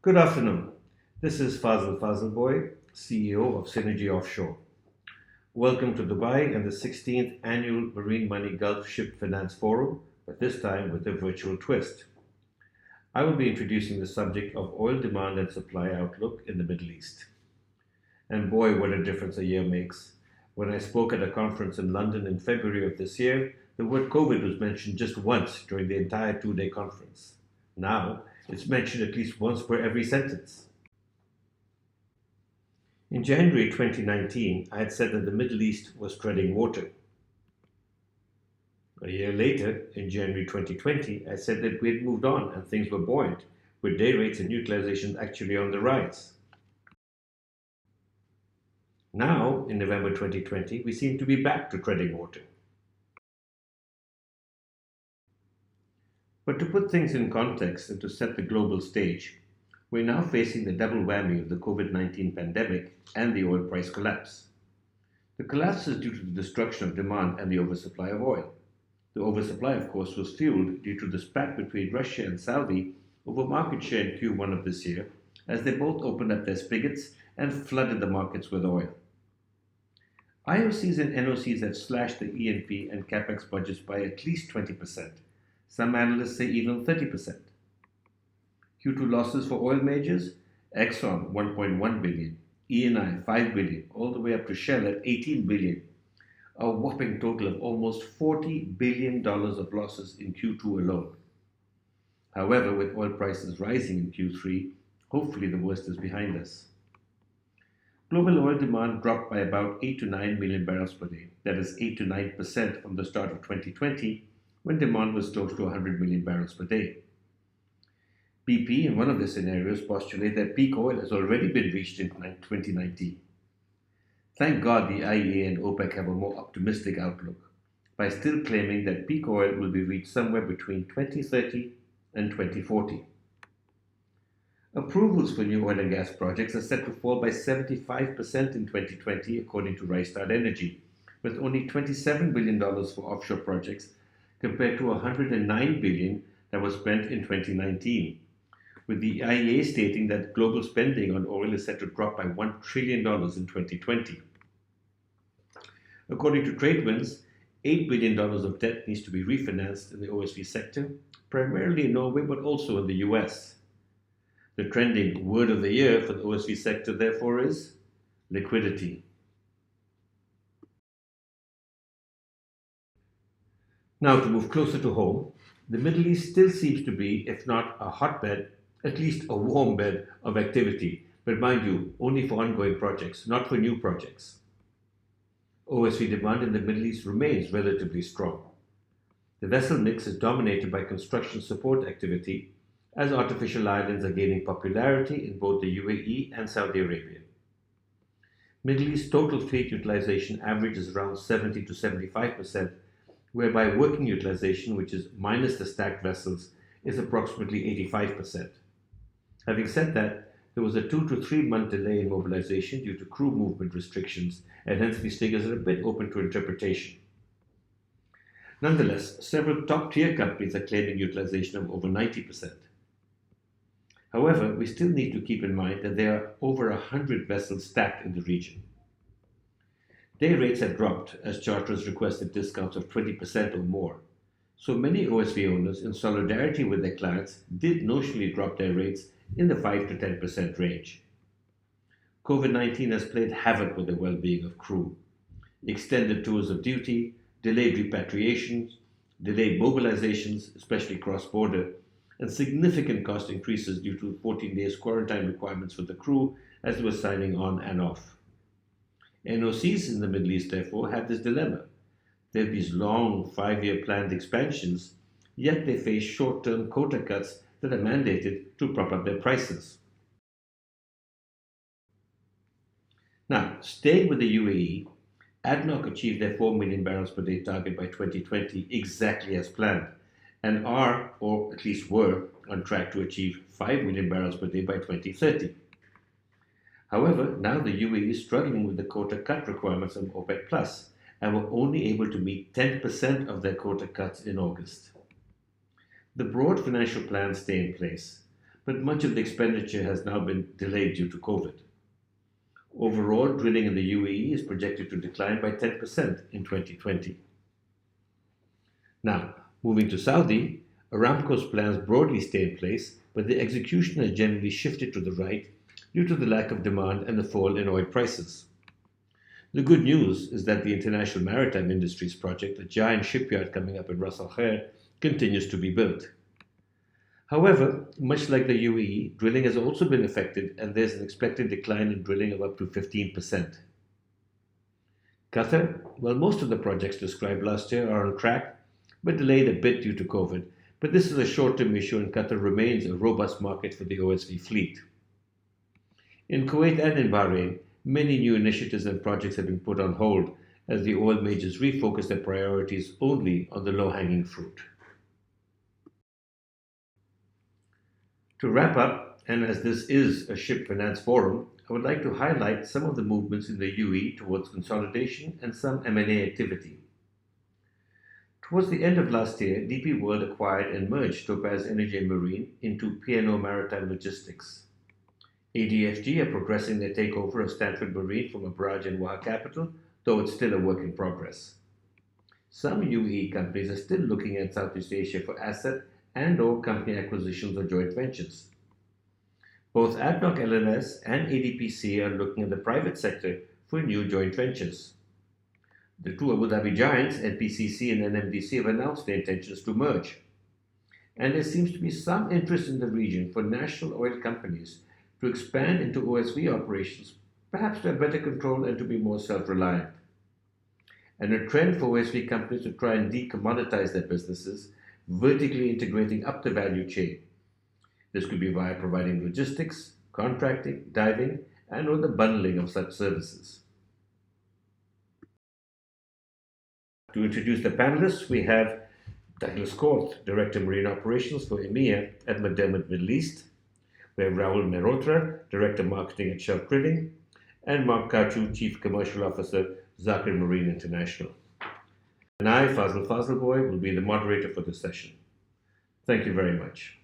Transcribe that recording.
Good afternoon. This is Fazil Boy, CEO of Synergy Offshore. Welcome to Dubai and the 16th Annual Marine Money Gulf Ship Finance Forum, but this time with a virtual twist. I will be introducing the subject of oil demand and supply outlook in the Middle East. And boy, what a difference a year makes. When I spoke at a conference in London in February of this year, the word COVID was mentioned just once during the entire 2-day conference. Now, it's mentioned at least once per every sentence. In January 2019, I had said that the Middle East was treading water. A year later, in January 2020, I said that we had moved on and things were buoyant, with day rates and utilization actually on the rise. Now, in November 2020, we seem to be back to treading water. But to put things in context and to set the global stage, we're now facing the double whammy of the COVID-19 pandemic and the oil price collapse. The collapse is due to the destruction of demand and the oversupply of oil. The oversupply, of course, was fueled due to the spat between Russia and Saudi over market share in Q1 of this year, as they both opened up their spigots and flooded the markets with oil. IOCs and NOCs have slashed the E&P and capex budgets by at least 20%. Some analysts say even 30%. Q2 losses for oil majors, Exxon 1.1 billion, Eni 5 billion, all the way up to Shell at 18 billion, a whopping total of almost $40 billion of losses in Q2 alone. However, with oil prices rising in Q3, hopefully the worst is behind us. Global oil demand dropped by about 8 to 9 million barrels per day, that is 8 to 9% from the start of 2020, when demand was close to 100 million barrels per day. BP, in one of the scenarios, postulate that peak oil has already been reached in 2019. Thank God the IEA and OPEC have a more optimistic outlook, by still claiming that peak oil will be reached somewhere between 2030 and 2040. Approvals for new oil and gas projects are set to fall by 75% in 2020, according to Rystad Energy, with only $27 billion for offshore projects compared to $109 billion that was spent in 2019, with the IEA stating that global spending on oil is set to drop by $1 trillion in 2020. According to TradeWinds, $8 billion of debt needs to be refinanced in the OSV sector, primarily in Norway but also in the US. The trending word of the year for the OSV sector, therefore, is liquidity. Now, to move closer to home, the Middle East still seems to be, if not a hotbed, at least a warm bed of activity, but mind you, only for ongoing projects, not for new projects. OSV demand in the Middle East remains relatively strong. The vessel mix is dominated by construction support activity, as artificial islands are gaining popularity in both the UAE and Saudi Arabia. Middle East total fleet utilization averages around 70 to 75%, whereby working utilization, which is minus the stacked vessels, is approximately 85%. Having said that, there was a 2 to 3 month delay in mobilization due to crew movement restrictions, and hence these figures are a bit open to interpretation. Nonetheless, several top-tier companies are claiming utilization of over 90%. However, we still need to keep in mind that there are over 100 vessels stacked in the region. Day rates have dropped as charterers requested discounts of 20% or more. So many OSV owners, in solidarity with their clients, did notionally drop their rates in the 5 to 10% range. COVID-19 has played havoc with the well-being of crew. Extended tours of duty, delayed repatriations, delayed mobilizations, especially cross-border, and significant cost increases due to 14 days quarantine requirements for the crew as they were signing on and off. NOCs in the Middle East, therefore, have this dilemma. They have these long 5-year planned expansions, yet they face short-term quota cuts that are mandated to prop up their prices. Now, staying with the UAE, ADNOC achieved their 4 million barrels per day target by 2020 exactly as planned, and are, or at least were, on track to achieve 5 million barrels per day by 2030. However, now the UAE is struggling with the quota cut requirements of OPEC Plus, and were only able to meet 10% of their quota cuts in August. The broad financial plans stay in place, but much of the expenditure has now been delayed due to COVID. Overall, drilling in the UAE is projected to decline by 10% in 2020. Now, moving to Saudi, Aramco's plans broadly stay in place, but the execution has generally shifted to the right due to the lack of demand and the fall in oil prices. The good news is that the International Maritime Industries project, a giant shipyard coming up in Ras Al Khair, continues to be built. However, much like the UAE, drilling has also been affected and there's an expected decline in drilling of up to 15%. Qatar, well, most of the projects described last year are on track, but delayed a bit due to COVID. But this is a short-term issue and Qatar remains a robust market for the OSV fleet. In Kuwait and in Bahrain, many new initiatives and projects have been put on hold as the oil majors refocus their priorities only on the low-hanging fruit. To wrap up, and as this is a ship finance forum, I would like to highlight some of the movements in the UAE towards consolidation and some M&A activity. Towards the end of last year, DP World acquired and merged Topaz Energy and Marine into P&O Maritime Logistics. ADFG are progressing their takeover of Stanford Marine from Abraj and Waha Capital, though it's still a work in progress. Some UAE companies are still looking at Southeast Asia for asset and/or company acquisitions or joint ventures. Both ADNOC LNS and ADPC are looking at the private sector for new joint ventures. The two Abu Dhabi giants, NPCC and NMDC, have announced their intentions to merge. And there seems to be some interest in the region for national oil companies to expand into OSV operations, perhaps to have better control and to be more self-reliant. And a trend for OSV companies to try and decommoditize their businesses, vertically integrating up the value chain. This could be via providing logistics, contracting, diving, and or the bundling of such services. To introduce the panelists, we have Douglas Korth, Director Marine Operations for EMEA at McDermott Middle East. We have Rahul Mehrotra, Director Marketing at Shelf Drilling, and Mark Kachu, Chief Commercial Officer, Zakir Marine International. And I, Fazl Fazlboy, will be the moderator for this session. Thank you very much.